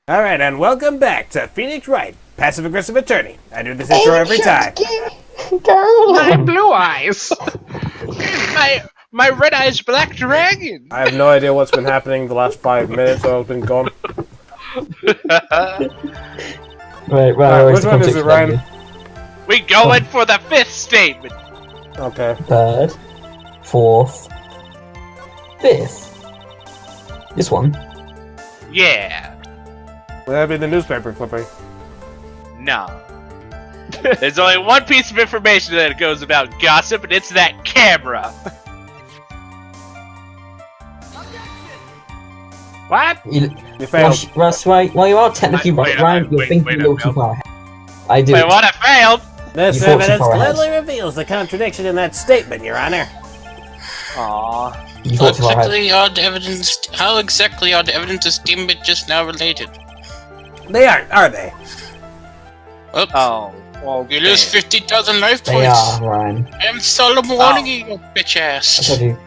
Alright, and welcome back to Phoenix Wright, Passive Aggressive Attorney. I do this intro every time. My blue eyes! my red eyes black dragon! I have no idea what's been happening the last 5 minutes while I've been gone. Right, which one is it, Ryan? We going for the fifth statement! Okay. Third, fourth, fifth. This one. Yeah. Will that be the newspaper clipping? No. There's only one piece of information that goes about gossip, and it's that camera. What? You failed. Russ, why you are technically right, Ryan, you're thinking a little too far ahead. I do. Wait, what? I failed? This evidence clearly reveals the contradiction in that statement, Your Honor. Aww. How exactly are the evidence and statement just now related? They aren't, are they? Oops. Oh, well, you lose 50,000 life They points. are, Ryan. I'm solemn warning you, bitch ass. I told you.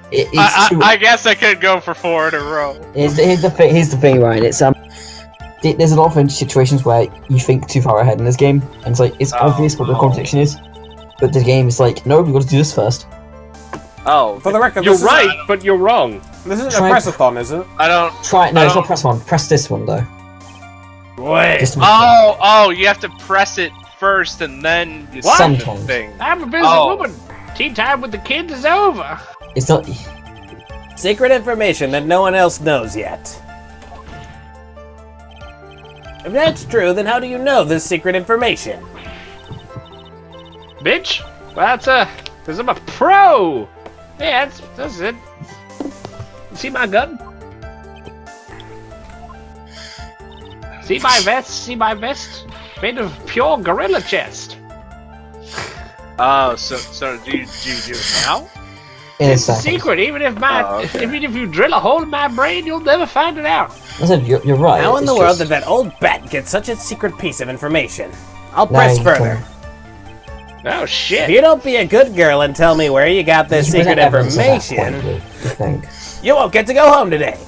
I guess I could go for 4 in a row. Here's the thing, Ryan. It's there's a lot of situations where you think too far ahead in this game, and it's like it's obvious what the contradiction is, but the game is like, no, we've got to do this first. Oh, for the record, you're right, but you're wrong. This isn't a press-a-thon, is it? I don't. Try it. No, it's not press one. Press this one though. Wait. Oh, you have to press it first and then you send the thing. I'm a busy woman. Tea time with the kids is over. It's not. Secret information that no one else knows yet. If that's true, then how do you know this secret information? Bitch, well, that's because I'm a pro. Yeah, that's it. See my gun? See my vest? See my vest? Made of pure gorilla chest. Oh, so do you do it now? It's a secret. Even if you drill a hole in my brain, you'll never find it out. I said you're right. How in the world did that old bat get such a secret piece of information? I'll press further. Oh shit! If you don't be a good girl and tell me where you got this secret information, you won't get to go home today.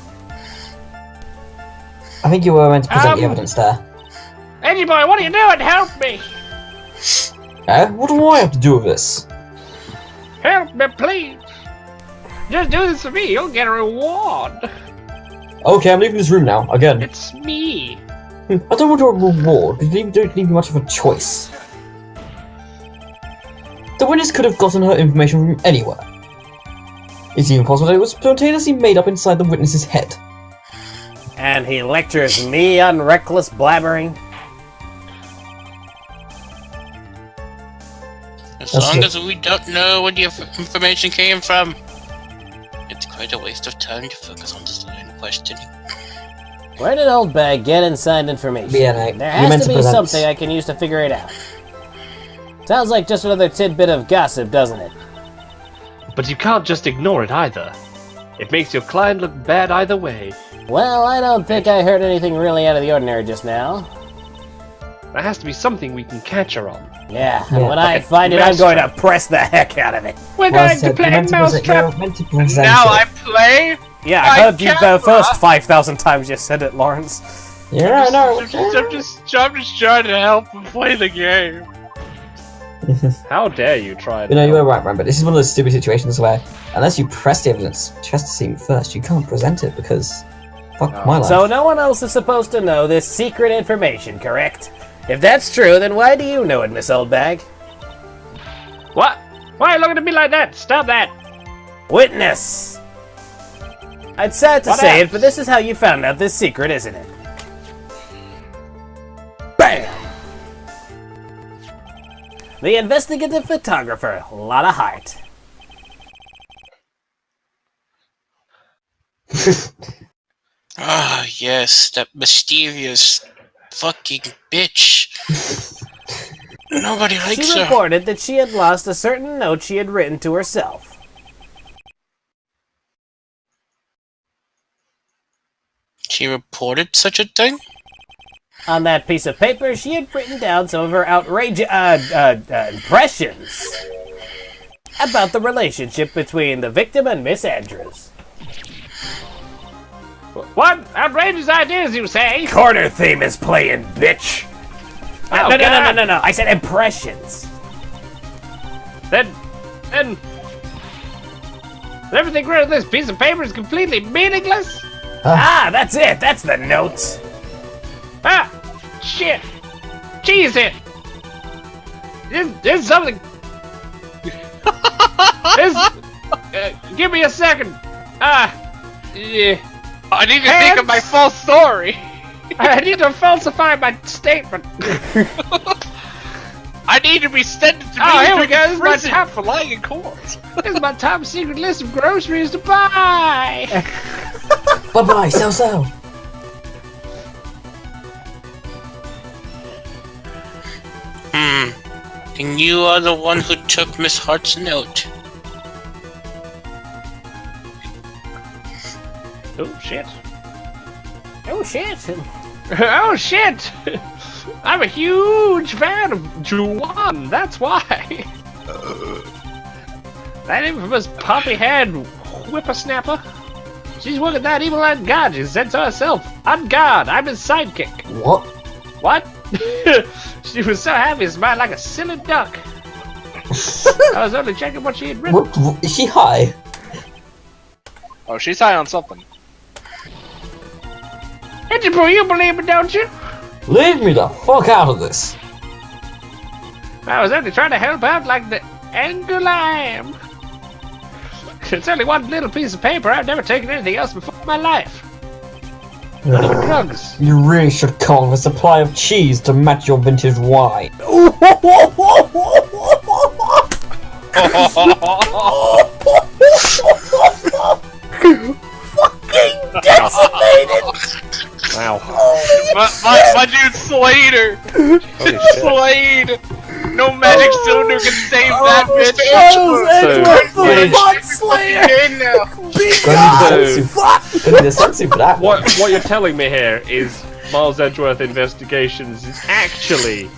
I think you were meant to present the evidence there. Edgy boy, what are you doing? Help me! What do I have to do with this? Help me, please! Just do this for me, you'll get a reward! Okay, I'm leaving this room now, again. It's me! I don't want a reward, because you don't leave me much of a choice. The witness could have gotten her information from anywhere. It's even possible that it was spontaneously made up inside the witness's head. And he lectures me on reckless blabbering? As long as we don't know where the information came from, it's quite a waste of time to focus on this line of questioning. Where did Old Bag get inside information? Yeah, there has to be something I can use to figure it out. Sounds like just another tidbit of gossip, doesn't it? But you can't just ignore it either. It makes your client look bad either way. Well, I don't think I heard anything really out of the ordinary just now. There has to be something we can catch her on. Yeah, and when I find it, I'm going to press the heck out of it. We're going to play Mousetrap! Now I play? Yeah, I heard you the first 5,000 times you said it, Lawrence. Yeah, I know. I'm just trying to help him play the game. How dare you try it? You know, you were right, Ryan, but this is one of those stupid situations where, unless you press the evidence chest scene first, you can't present it because, fuck my life. So no one else is supposed to know this secret information, correct? If that's true, then why do you know it, Miss Oldbag? What? Why are you looking at me like that? Stop that! Witness! I'd sad to say it, but this is how you found out this secret, isn't it? BAM! The investigative photographer, a lot of heart. Ah, yes, that mysterious fucking bitch. Nobody likes her. She reported that she had lost a certain note she had written to herself. She reported such a thing? On that piece of paper, she had written down some of her outrageous impressions about the relationship between the victim and Miss Andrews. What outrageous ideas you say? Corner theme is playing, bitch. Oh, No. I said impressions. Then everything written on this piece of paper is completely meaningless? That's it. That's the note. Ah! Shit! Cheese it! There's something... give me a second. Yeah. I need to think of my full story. I need to falsify my statement. I need to be sentenced to here we go. This is my top for lying in court. This is my top secret list of groceries to buy. Bye-bye, so. And you are the one who took Miss Hart's note. Oh shit! Oh shit! Oh shit! I'm a huge fan of Juwan. That's why. That infamous poppy-haired whippersnapper. She's working that evil on God. She said so herself. On God, I'm his sidekick. What? What? She was so happy, smiled like a silly duck. I was only checking what she had written. What? Is she high? Oh, she's high on something. Edgeworth, you believe me, don't you? Leave me the fuck out of this. I was only trying to help out like the angle I am. It's only one little piece of paper. I've never taken anything else before in my life. Not even drugs. You really should call for a supply of cheese to match your vintage wine. Fucking decimated! Wow. My dude Slater! Slade! No magic cylinder can save that bitch! Edgeworth the Butt Slayer! There's something for that one. What you're telling me here is Miles Edgeworth Investigations is actually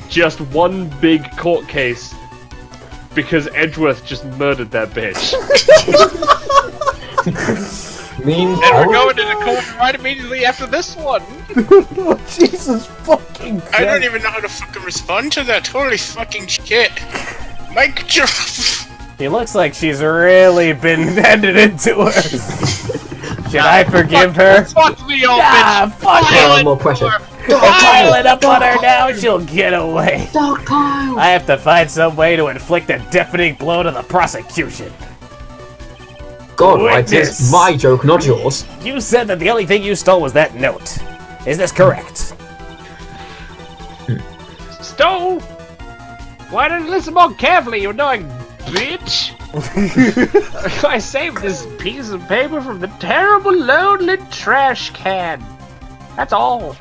just one big court case because Edgeworth just murdered that bitch. And we're going to the court right immediately after this one! Oh, Jesus fucking Christ. I don't even know how to fucking respond to that. Holy fucking shit. Mic drop. He looks like she's really been handed into her. Should I forgive her? Fuck the old Nah, bitch! fuck it! More pressure. If I pile it up on her now, she'll get away. Stockpile! I have to find some way to inflict a deafening blow to the prosecution. God, right, Witness. it's my joke, not yours. You said that the only thing you stole was that note. Is this correct? Stole? Why didn't you listen more carefully, you annoying bitch? I saved this piece of paper from the terrible, lonely trash can. That's all.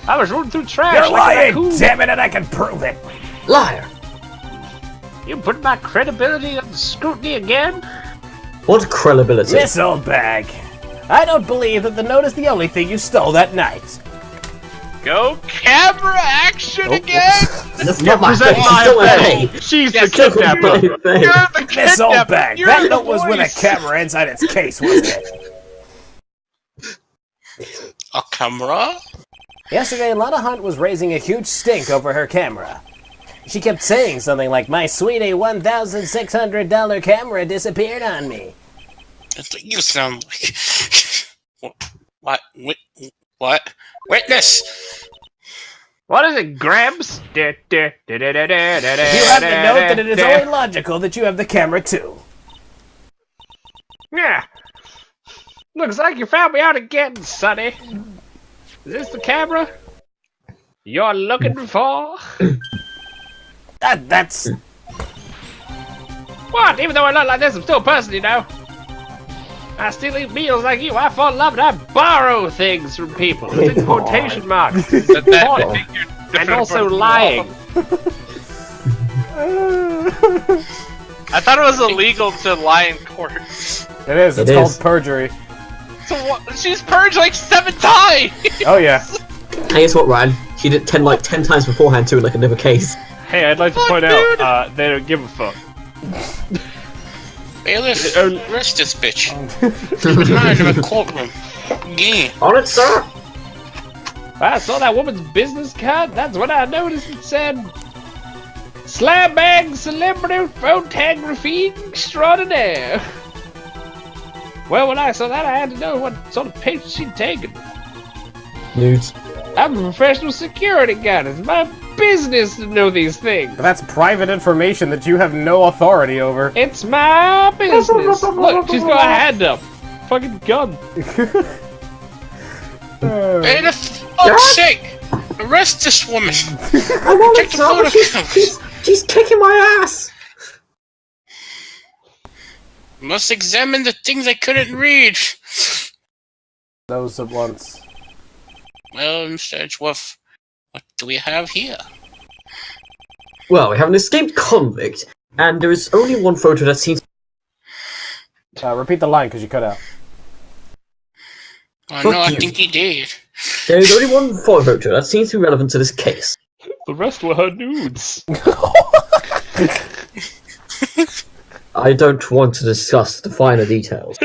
I was rooting through trash You're like a lying! raccoon. Damn it, and I can prove it! Liar! You put my credibility under scrutiny again? What credibility? Miss Oldbag, I don't believe that the note is the only thing you stole that night. Go camera action again! That's not my Present thing. my Still thing. okay. She's Yes, the kidnapper. You're the Miss kidnapper! Oldbag, You're that the note was with a voice. camera inside its case, wasn't it? A camera? Yesterday, Lana Hunt was raising a huge stink over her camera. She kept saying something like, "My sweetie $1,600 camera disappeared on me." That's what you sound like. What? What? Witness! What is it, Grabs? You have the note that it is only logical that you have the camera too. Yeah. Looks like you found me out again, Sonny. Is this the camera you're looking for? That's... What? Even though I look like this, I'm still a person, you know. I still eat meals like you. I fall in love and I borrow things from people. It's in quotation marks. And also lying. I thought it was illegal to lie in court. It is. It's It called is. perjury. So what? She's purged like 7 times! Oh yeah. And guess what, Ryan? She did 10 times beforehand too, in like another case. Hey, I'd like to Fuck, point dude. out, they don't give a fuck. Bailiff, Oh. arrest this bitch. We're not in a courtroom. Yeah. On it, sir. I saw that woman's business card. That's when I noticed it said Slam Bang Celebrity Photography Extraordinaire. Well, when I saw that, I had to know what sort of pictures she'd taken. Nudes. I'm a professional security guard. It's my business to know these things. But that's private information that you have no authority over. It's my business. Look, she's got a hand up. Fucking gun. Hey, the fuck's sake! Arrest this woman! I want Check the photo cameras! She's kicking my ass! Must examine the things I couldn't read. Those at once. Well, Mr. Edgeworth, what do we have here? Well, we have an escaped convict, and there is only one photo that seems... Repeat the line, because you cut out. Oh Fuck no, I you. think he did. There is only one photo that seems to be relevant to this case. The rest were her nudes. I don't want to discuss the finer details.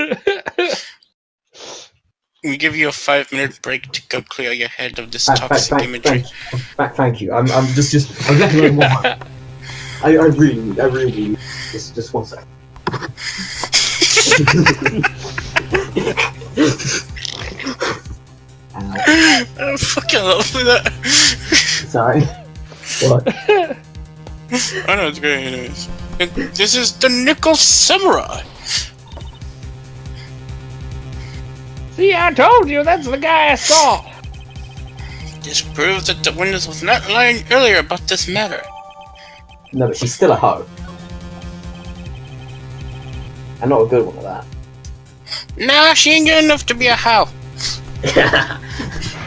We give you a 5-minute break to go clear your head of this toxic imagery. Thank you. I'm getting more. I really. Just one sec. I fucking love that. Sorry. What? I know it's great. Anyways. This is the Nickel Samurai. See, I told you, that's the guy I saw. This proves that the witness was not lying earlier about this matter. No, but she's still a hoe. I'm not a good one at that. Nah, she ain't good enough to be a hoe.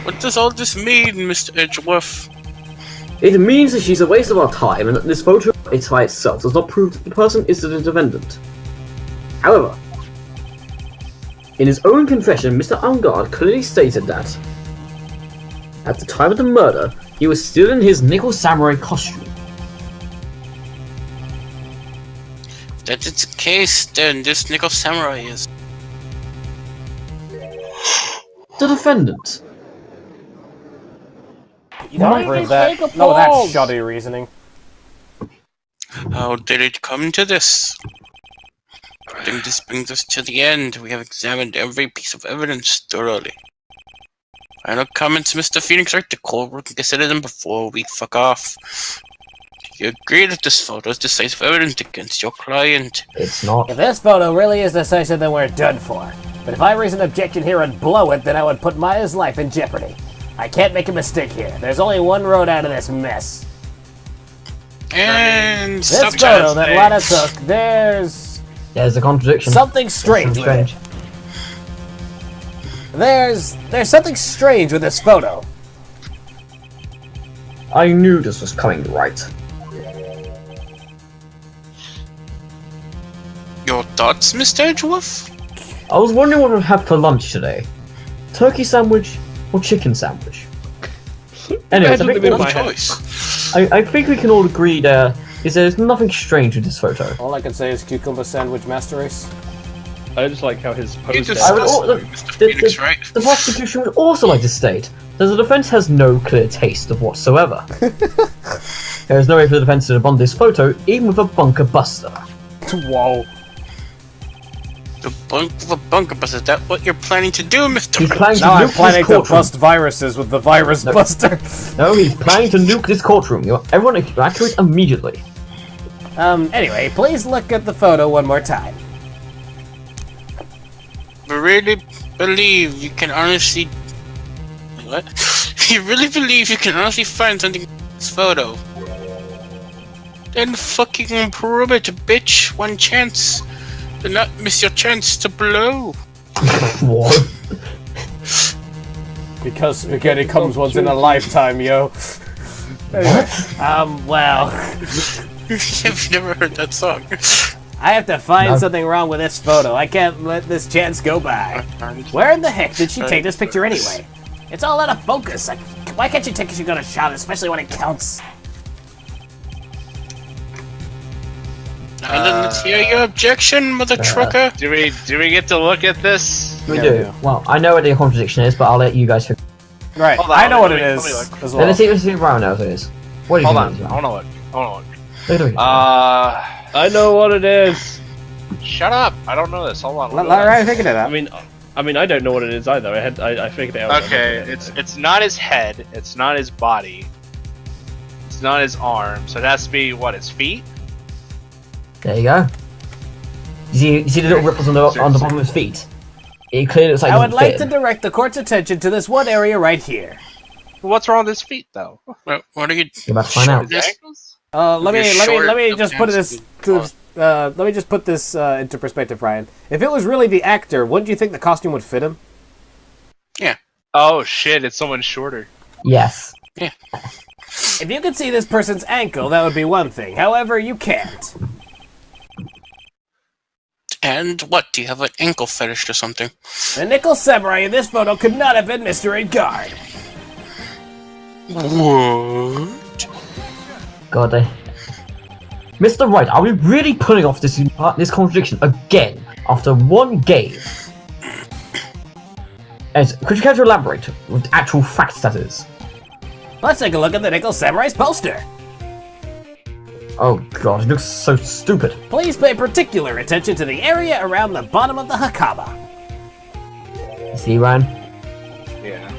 What does all this mean, Mr. Edgeworth? It means that she's a waste of our time, and that this photo by itself does not prove that the person is the defendant. However, in his own confession, Mr. Ungard clearly stated that, at the time of the murder, he was still in his Nickel Samurai costume. If that is the case, then this Nickel Samurai is... The defendant. You don't Why prove did you take that. a No, that's pause? shoddy reasoning. How did it come to this? I think this brings us to the end. We have examined every piece of evidence thoroughly. Final comments, Mr. Phoenix Article. We can consider them before we fuck off. Do you agree that this photo is decisive evidence against your client? It's not. If this photo really is decisive, then we're done for. But if I raise an objection here and blow it, then I would put Maya's life in jeopardy. I can't make a mistake here. There's only one road out of this mess. And This stop photo that chatting. Lana took, there's There's a contradiction. something strange with it. There's something strange with this photo. I knew this was coming right. Your thoughts, Mr. Edgeworth? I was wondering what we'd have for lunch today. Turkey sandwich or chicken sandwich? Anyways, I Imagine think, them in my Good head. choice. I think we can all agree there's nothing strange with this photo. All I can say is cucumber sandwich master race. I just like how his You pose just I would discussed al- it, Mr. Phoenix, right? The prosecution would also like to state that the defense has no clear taste of whatsoever. There is no way for the defense to debunk this photo, even with a bunker buster. Whoa. The bunk of a bunker bus, is that what you're planning to do, Mr. He's planning to Now I'm nuke planning this to courtroom. bust viruses with the virus buster. No, he's planning to nuke this courtroom. Everyone evacuate immediately. Anyway, please look at the photo one more time. You really believe you can honestly... Wait, what? You really believe you can honestly find something in this photo? Then fucking prove it, bitch. One chance. Do not miss your chance to blow. What? Because spaghetti comes once in a lifetime, yo. Anyway, well, I've never heard that song. I have to find No. something wrong with this photo. I can't let this chance go by. Where in the heck did she take this picture anyway? It's all out of focus. Why can't you take a gun a shot, especially when it counts? And then let's hear your objection, mother trucker. Do we get to look at this? We Yeah, do. we do. Well, I know what the contradiction is, but I'll let you guys figure. Right, Hold on, I know what let it me is look. as well. Let's see what Brown knows what it is. What do you Hold think on, it is, I Brown? don't know it. Hold Look at it. on. I know what it is. Shut up! I don't know this. Hold on. All right, figure it out. I mean, I don't know what it is either. I figured it out. Okay, it's not his head. It's not his body. It's not his arm. So it has to be what? His feet? There you go. You see the little ripples on the bottom of his feet? It clearly looks like I it would doesn't like fit to him. direct the court's attention to this one area right here. What's wrong with his feet, though? What are you? You're about to find out. His ankles? Let me Short, just put this. Let me just put this into perspective, Ryan. If it was really the actor, wouldn't you think the costume would fit him? Oh shit! It's someone shorter. Yes. If you could see this person's ankle, that would be one thing. However, you can't. And what? Do you have an ankle fetish or something? The nickel samurai in this photo could not have been Mr. Ingard. What? God, Mr. Wright, are we really pulling off this contradiction again after one game? Ed, could you care to elaborate with actual facts that is? Let's take a look at the nickel samurai's poster. Oh god, it looks so stupid. Please pay particular attention to the area around the bottom of the hakama. See, Ryan? Yeah.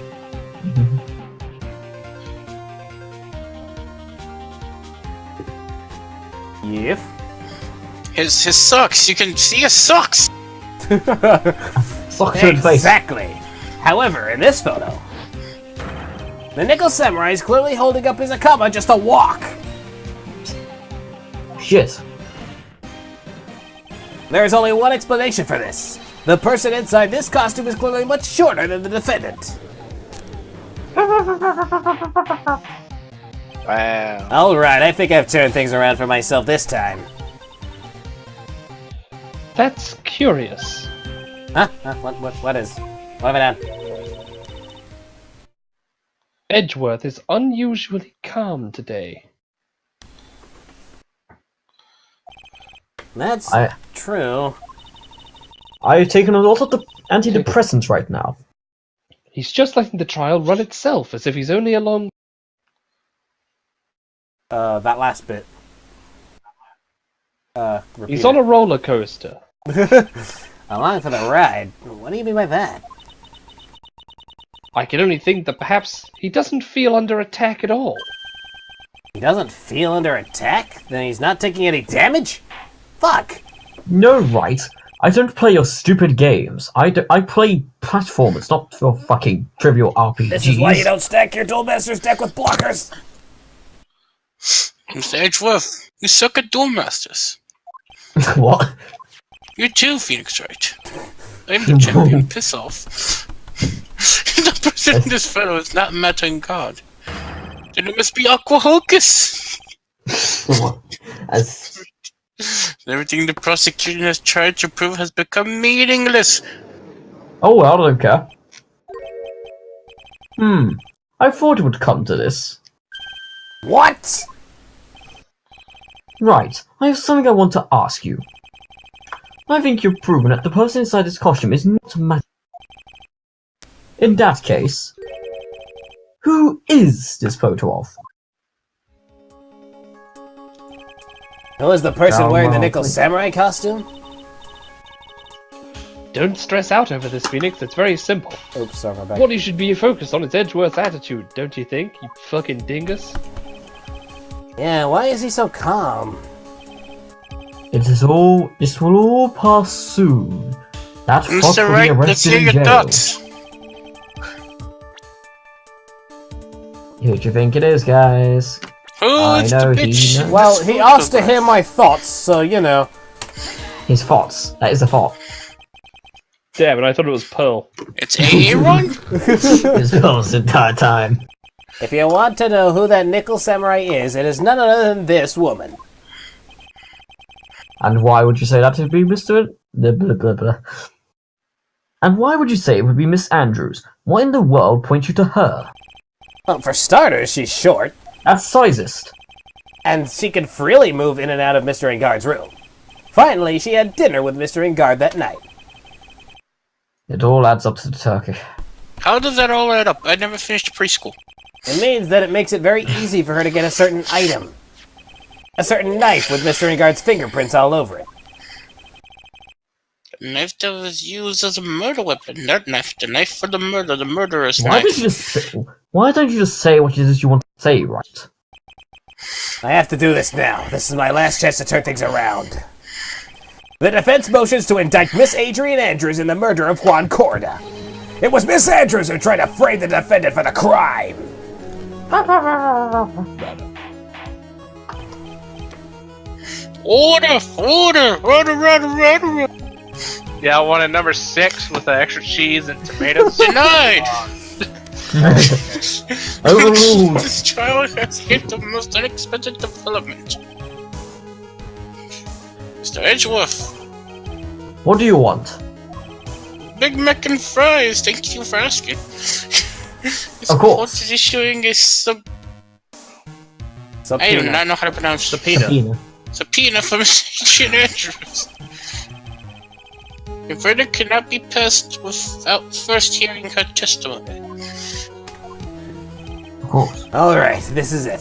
Yep. His socks. You can see his socks. Sock to the face. Exactly. However, in this photo, the nickel samurai is clearly holding up his hakama just to walk. Shit. There is only one explanation for this. The person inside this costume is clearly much shorter than the defendant. Wow. Alright, I think I've turned things around for myself this time. That's curious. Huh? What is? What have I done? Edgeworth is unusually calm today. That's true. I've taken a lot of the antidepressants right now. He's just letting the trial run itself, as if he's only along. That last bit. Repeat He's on a roller coaster. Along for the ride? What do you mean by that? I can only think that perhaps he doesn't feel under attack at all. He doesn't feel under attack? Then he's not taking any damage? Fuck! No, right? I don't play your stupid games. I play platformers, not your fucking trivial RPGs. This is why you don't stack your Duel Master's deck with blockers! Mr. Edgeworth, you suck at Duel Masters. What? You too, Phoenix Wright. I'm the champion. Piss off. The person in this photo is not Matter God. Then it must be Aqua Hocus. As Everything the prosecution has tried to prove has become meaningless. oh well, I don't care. I thought it would come to this. What? Right, I have something I want to ask you. I think you've proven that the person inside this costume is not Matt. In that case, who is this photo of? Who is the person Oh, wearing the well, nickel please. samurai costume? Don't stress out over this, Phoenix. It's very simple. Oops, sorry, my bad. What you should be focused on is Edgeworth's attitude, don't you think, you fucking dingus? Yeah, why is he so calm? This will all pass soon. That fuck Mr. will be Wright, let's arrested hear in your jail. thoughts. Who do you think it is, guys? Oh, I it's know the he bitch. knows. Well, he asked to hear my thoughts, so you know. His thoughts. That is a thought. Damn it, I thought it was Pearl. It's Aaron? His thoughts the entire time. If you want to know who that nickel samurai is, it is none other than this woman. And why would you say that to be Mr. Blah, blah, blah, blah. And why would you say it would be Miss Andrews? What in the world points you to her? Well, for starters, she's short, That's sizist. and she can freely move in and out of Mr. Ingard's room. Finally, she had dinner with Mr. Ingard that night. It all adds up to the turkey. How does that all add up? I never finished preschool. It means that it makes it very easy for her to get a certain item. A certain knife with Mr. Ingard's fingerprints all over it. The knife that was used as a murder weapon. That knife. The knife for the murder. The murderer's Why knife. don't you just say what it is you want to say, right? I have to do this now. This is my last chance to turn things around. The defense motions to indict Miss Adrian Andrews in the murder of Juan Corda. It was Miss Andrews who tried to frame the defendant for the crime. Order! Yeah, I wanted number 6 with the extra cheese and tomatoes. Denied! Overruled. This trial has hit the most unexpected development. Mr. Edgeworth. What do you want? Big Mac and fries, thank you for asking. This Of court course. is issuing a I do Subpoena. not know how to pronounce Subpoena. subpoena from Adrian Andrews. The verdict cannot be passed without first hearing her testimony. Of course. Alright, this is it.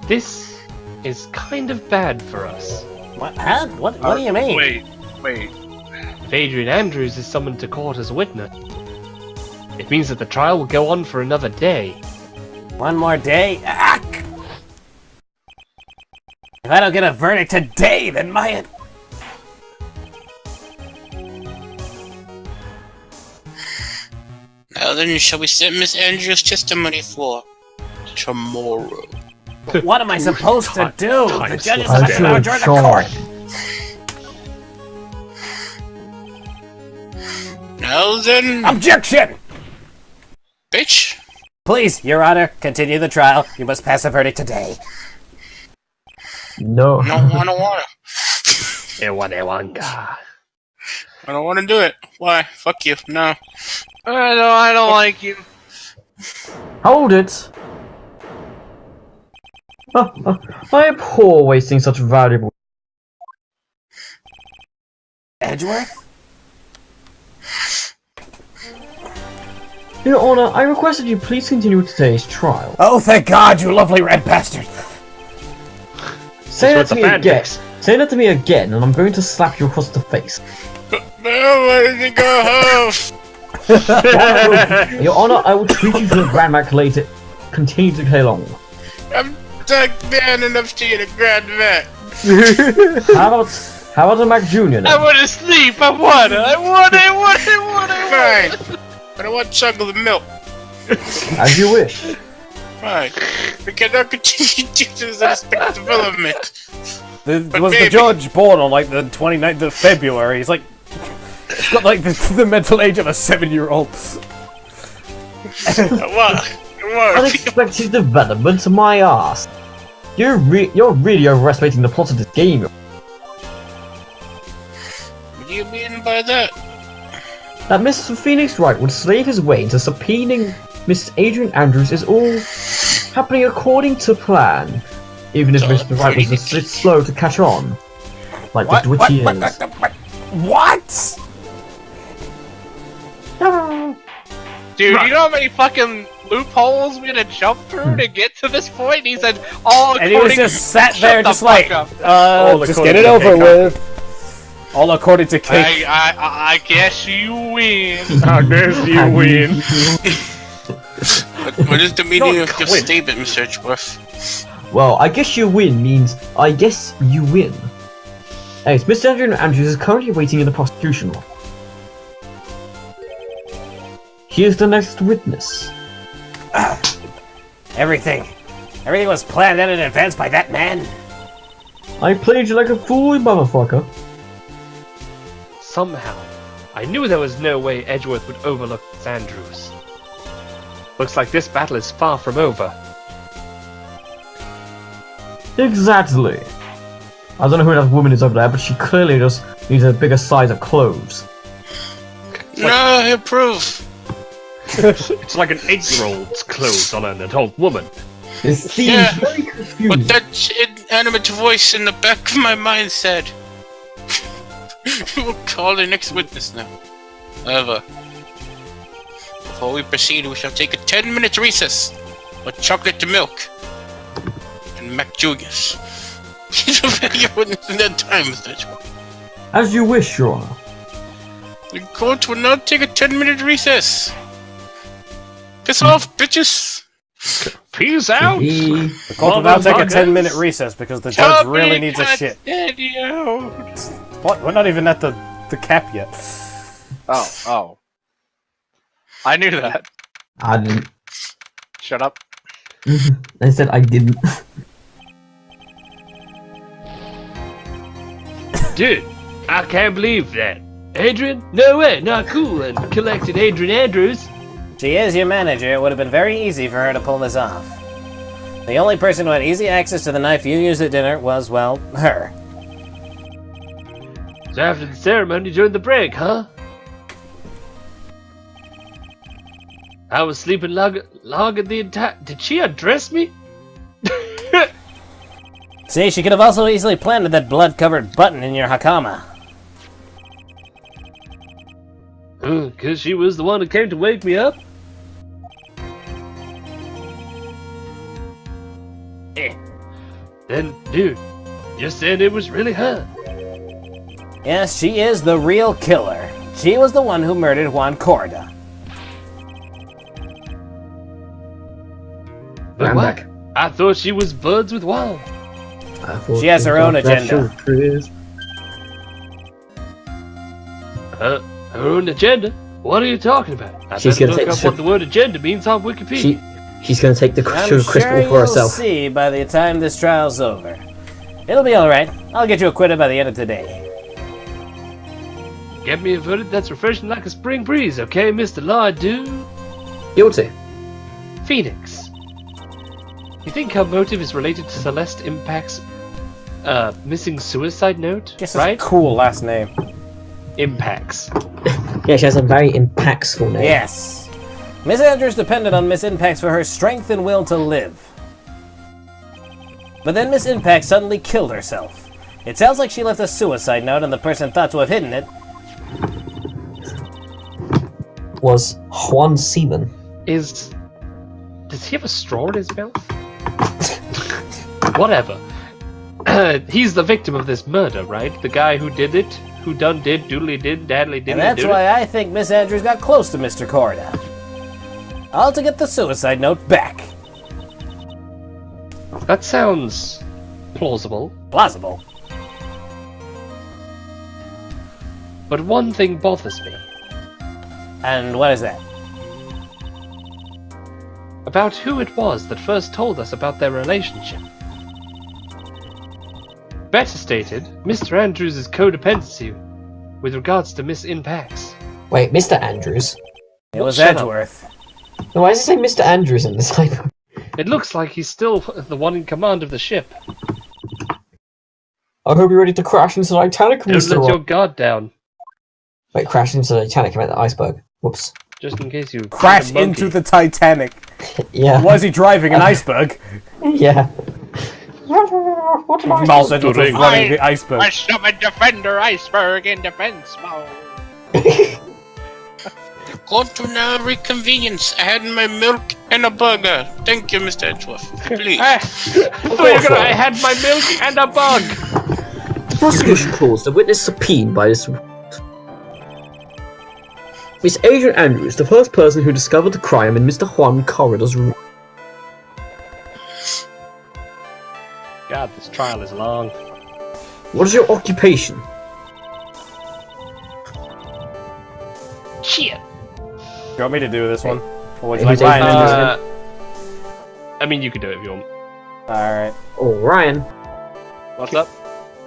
This is kind of bad for us. What? Huh? What do you mean? Wait. If Adrian Andrews is summoned to court as a witness, it means that the trial will go on for another day. One more day? Ah! If I don't get a verdict today, then my... Now then, shall we set Miss Andrews' testimony for tomorrow? What am I supposed to do? The Time judges slot. have to now adjourn the court. Now then, Objection! bitch. Please, Your Honor, continue the trial. You must pass a verdict today. No. No, I don't wanna. I don't wanna do it. Why? Fuck you. No. I don't like you. Hold it! I abhor wasting such valuable... Edgeworth? Your Honor, I request that you please continue with today's trial. Oh, thank God, you lovely red bastard! Say that That's to what me the again. fanfics. Say that to me again, and I'm going to slap you across the face. No, I didn't go home. Your Honor, I will treat you to a Grand Mac later. Continue to play along. I'm stuck man enough to eat a Grand Mac. How about a Mac Jr. I then? want to sleep. I want Fine. But I want chocolate milk. As you wish. Fine. We cannot continue to do this unexpected development. But Was the maybe. judge born on like the 29th of February? He's like, he's got like the mental age of a 7-year-old. What? Unexpected development, my ass. You're really overestimating the plot of this game. What do you mean by that? That Mr. Phoenix Wright would slave his way into subpoenaing Miss Adrian Andrews is all happening according to plan. Even if Mr. Wright was a bit slow to catch on. Like the witch he is. What? Dude, you know how many fucking loopholes we had to jump through to get to this point? He said, all And he was according- just sat Shut there the just fuck like, up. just according get it to over Cake with. All according to Cake. I guess you win. I guess you win. What is the meaning of your quit. statement, Mr. Edgeworth? Well, I guess you win means I guess you win. Anyways, Mr. Adrian Andrews is currently waiting in the prosecution room. He is the next witness. Everything was planned out in advance by that man. I played you like a fool, you motherfucker. Somehow, I knew there was no way Edgeworth would overlook Miss Andrews. Looks like this battle is far from over. Exactly. I don't know who that woman is over there, but she clearly just needs a bigger size of clothes. No, I approve. It's like an 8-year-old's clothes on an adult woman. It seems Yeah, very What confusing. that inanimate voice in the back of my mind said. We'll call the next witness now. However, before we proceed, we shall take a 10-minute recess with chocolate to milk and Mac Julius. He's a very witness in that time, Mr. Edgeworth. As you wish, Your Honor. The court will now take a 10-minute recess. Piss off, bitches! Peace out! The court will now take a 10-minute recess because the judge really needs a shit. What? We're not even at the cap yet. Oh. I knew that. I didn't. Shut up. I said I didn't. Dude, I can't believe that. Adrian? No way, not cool, and collected Adrian Andrews. She is your manager. It would have been very easy for her to pull this off. The only person who had easy access to the knife you used at dinner was, well, her. So after the ceremony during the break, huh? I was sleeping long at the entire... Did she undress me? See, she could have also easily planted that blood-covered button in your hakama. Cause she was the one who came to wake me up? Then, dude, you're saying it was really her? Yes, she is the real killer. She was the one who murdered Juan Corda. But I'm what? back. I thought she was buds with Juan. She has her own agenda. Her own agenda? What are you talking about? I She's better gonna look take up what the word agenda means on Wikipedia. She's gonna take the I'm sugar crystal sure for you'll herself. see by the time this trial's over. It'll be alright. I'll get you acquitted by the end of today. Get me a verdict that's refreshing like a spring breeze, okay, Mr. Law Dude? Guilty. Phoenix. You think her motive is related to Celeste Impact's missing suicide note? Guess right? that's a cool last name. Impacts. Yeah, she has a very impactful name. Yes. Miss Andrews depended on Miss Impacts for her strength and will to live. But then Miss Impact suddenly killed herself. It sounds like she left a suicide note and the person thought to have hidden it Was Juan Seaman. Does he have a straw in his mouth? Whatever. He's the victim of this murder, right? The guy who did it? Who done did, doodly did, daddly did. And that's why I think Miss Andrews got close to Mr. Corda. All to get the suicide note back. That sounds plausible. Plausible. But one thing bothers me. And what is that? About who it was that first told us about their relationship. Better stated, Mr. Andrews' codependency with regards to Miss Impacts. Wait, Mr. Andrews? It was Shut up. Edgeworth. No, why does it say Mr. Andrews in this type? It looks like he's still the one in command of the ship. I hope you're ready to crash into the Titanic, Don't Mr. let your guard down, Wait, crash into the Titanic, I meant the iceberg. Whoops. just in case you Crash find a monkey. into the Titanic. Yeah. Was he driving an iceberg? Yeah. What an iceberg? Also, was running the iceberg. I summoned Defender Iceberg in defense mode. Court to now reconvenience. I had my milk and a burger. Thank you, Mr. Edgeworth. Please. I had my milk and a bug. The prosecution calls the witness subpoenaed by this. Miss Adrian Andrews, the first person who discovered the crime in Mr. Juan Corridor's room. God, this trial is long. What is your occupation? Shit. You want me to do this one? Or would you Who's like Ryan to do Adrian? I mean, you can do it if you want. it? Alright. Oh, Ryan. What's up?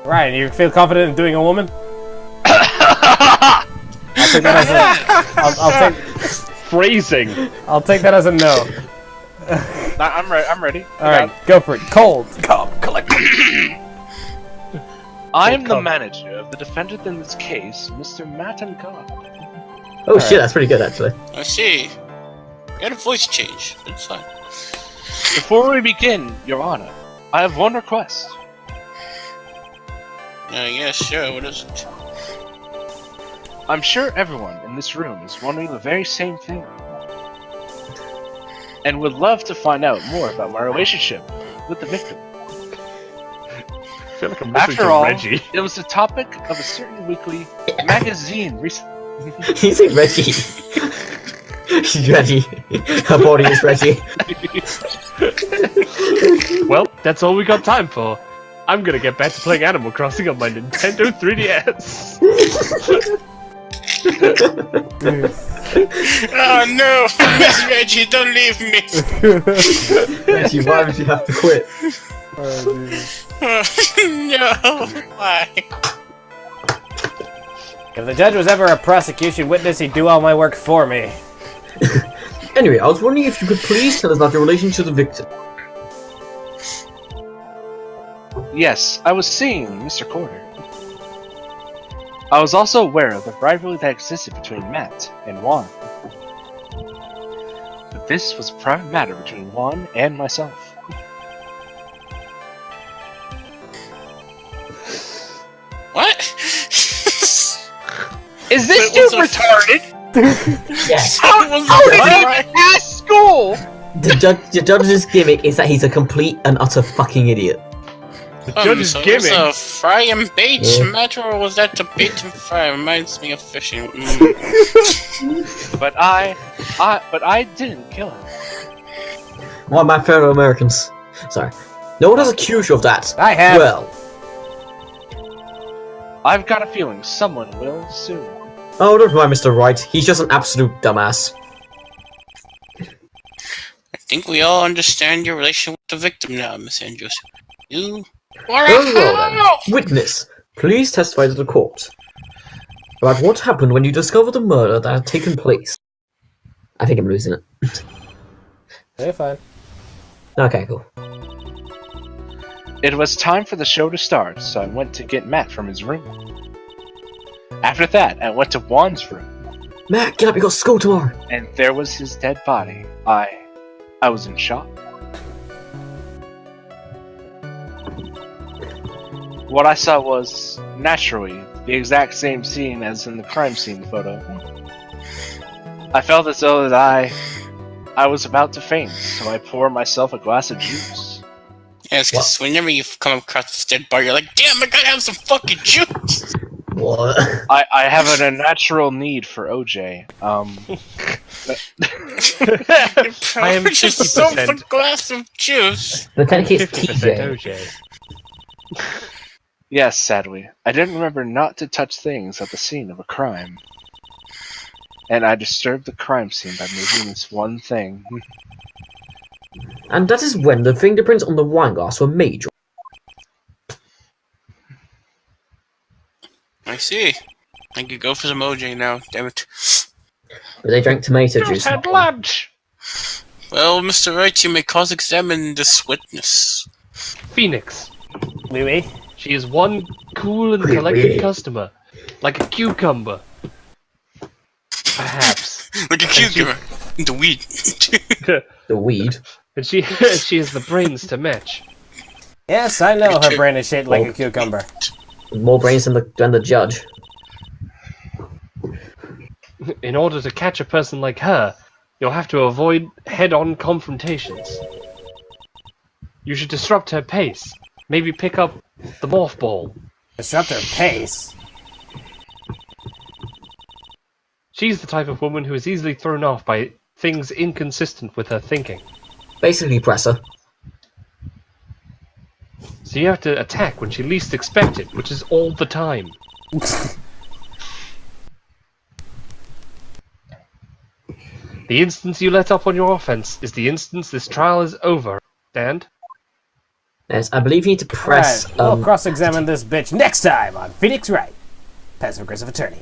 Ryan, you feel confident in doing a woman? I'll take that as a... I'll take... Phrasing. I'll take that as a no. Nah, I'm ready. Alright, go for it. Cold. Come, collect. I am the manager of the defendant in this case, Mr. Matt and God. Oh shit, that's pretty good actually. I see. Got a voice change. It's fine. Before we begin, Your Honor, I have one request. Yeah, sure. What is it? I'm sure everyone in this room is wondering the very same thing. And would love to find out more about my relationship with the victim. I feel like I'm listening After to all, Reggie. it was the topic of a certain weekly magazine recently. You say Reggie. She's Reggie. Her body is Reggie. Well, that's all we got time for. I'm gonna get back to playing Animal Crossing on my Nintendo 3DS. Oh no, Miss Reggie, don't leave me. Reggie, why would you have to quit? No, why? If the judge was ever a prosecution witness, he'd do all my work for me. Anyway, I was wondering if you could please tell us about your relation to the victim. Yes, I was seeing Mr. Corder. I was also aware of the rivalry that existed between Matt and Juan. But this was a private matter between Juan and myself. What? Is this It dude was a- retarded? Yes. How did he get past school? The judge's gimmick is that he's a complete and utter fucking idiot. The judge's so gimmick. was a fry and bait Yeah. matter, or was that the bait and fry? Reminds me of fishing. But I didn't kill him. One of my fellow Americans. Sorry. No one has accused you of that. I have. Well. I've got a feeling someone will soon. Oh, don't mind Mr. Wright. He's just an absolute dumbass. I think we all understand your relation with the victim now, Miss Andrews. You are Very a well then. hero! Witness, please testify to the court about what happened when you discovered the murder that had taken place. I think I'm losing it. You're fine. Okay, cool. It was time for the show to start, so I went to get Matt from his room. After that, I went to Juan's room, Matt, get up, you got school tomorrow. and there was his dead body. I was in shock. What I saw was, naturally, the exact same scene as in the crime scene photo. I felt as though that I was about to faint, so I poured myself a glass of juice. Yes, because whenever you come across this dead body, you're like, damn, I gotta have some fucking juice! What? I have a natural need for OJ. I am Just so 50%. a glass of juice. The technically it's 50% TJ. OJ. Yes, sadly. I didn't remember not to touch things at the scene of a crime. And I disturbed the crime scene by moving this one thing. And that is when the fingerprints on the wine glass were made. I see. I could go for some OJ now, damn it. But they drank tomato Just juice. had lunch. Well, Mr. Wright, you may cross-examine this witness. Phoenix. Louis? She is one cool and collected customer, like a cucumber. Perhaps. Like a cucumber. The weed. The weed. And she has the brains to match. Yes, I know her brain is shaped like a cucumber. More brains than the judge. In order to catch a person like her, you'll have to avoid head-on confrontations. You should disrupt her pace. Maybe pick up the morph ball. Disrupt her pace. She's the type of woman who is easily thrown off by things inconsistent with her thinking. Basically, presser. So you have to attack when she least expects it, which is all the time. The instance you let up on your offense is the instance this trial is over. Stand. Yes, I believe you need to press. Alright, we'll cross-examine this bitch next time on Phoenix Wright, passive aggressive attorney.